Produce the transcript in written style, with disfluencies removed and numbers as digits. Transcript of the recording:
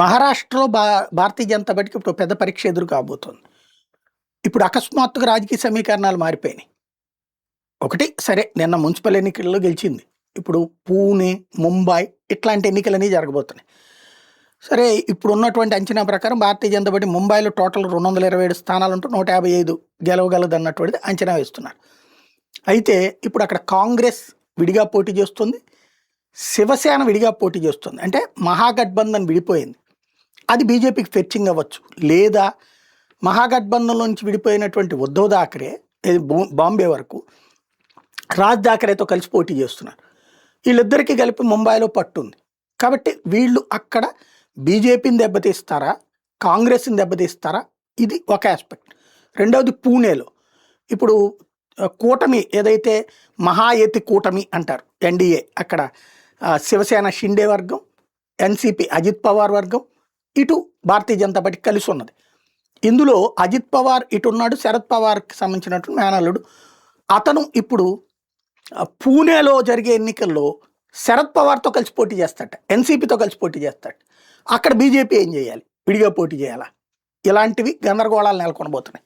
మహారాష్ట్రలో భారతీయ జనతా పార్టీకి ఇప్పుడు పెద్ద పరీక్ష ఎదురు కాబోతోంది. ఇప్పుడు అకస్మాత్తుగా రాజకీయ సమీకరణాలు మారిపోయినాయి. ఒకటి సరే నిన్న మున్సిపల్ ఎన్నికల్లో గెలిచింది. ఇప్పుడు పూణె, ముంబై ఇట్లాంటి ఎన్నికలన్నీ జరగబోతున్నాయి. సరే ఇప్పుడు ఉన్నటువంటి అంచనా ప్రకారం భారతీయ జనతా పార్టీ ముంబైలో టోటల్ 227 స్థానాలుంటూ 155 గెలవగలదన్నటువంటిది అంచనా వేస్తున్నారు. అయితే ఇప్పుడు అక్కడ కాంగ్రెస్ విడిగా పోటీ చేస్తుంది, శివసేన విడిగా పోటీ చేస్తుంది. అంటే మహాగఠబంధన్ విడిపోయింది. అది బీజేపీకి ఫెచ్చింగ్ అవ్వచ్చు. లేదా మహాగఠబంధన్ నుంచి విడిపోయినటువంటి ఉద్ధవ్ థాకరే బాంబే వరకు రాజ్ థాకరేతో కలిసి పోటీ చేస్తున్నారు. వీళ్ళిద్దరికీ కలిపి ముంబైలో పట్టుంది. కాబట్టి వీళ్ళు అక్కడ బీజేపీని దెబ్బతీస్తారా, కాంగ్రెస్ని దెబ్బతీస్తారా, ఇది ఒక ఆస్పెక్ట్. రెండవది పూణేలో ఇప్పుడు కూటమి ఏదైతే మహాయతి కూటమి అంటారు, ఎన్డీఏ, అక్కడ శివసేన షిండే వర్గం, ఎన్సీపీ అజిత్ పవార్ వర్గం, ఇటు భారతీయ జనతా పార్టీ కలిసి ఉన్నది. ఇందులో అజిత్ పవార్ ఇటు ఉన్నాడు, శరద్ పవార్కి సంబంధించినటువంటి మేనల్లుడు. అతను ఇప్పుడు పూణేలో జరిగే ఎన్నికల్లో శరద్ పవార్తో కలిసి పోటీ చేస్తాడు, ఎన్సీపీతో కలిసి పోటీ చేస్తాడు. అక్కడ బీజేపీ ఏం చేయాలి? విడిగా పోటీ చేయాలా? ఇలాంటివి గందరగోళాలు నెలకొనబోతున్నాయి.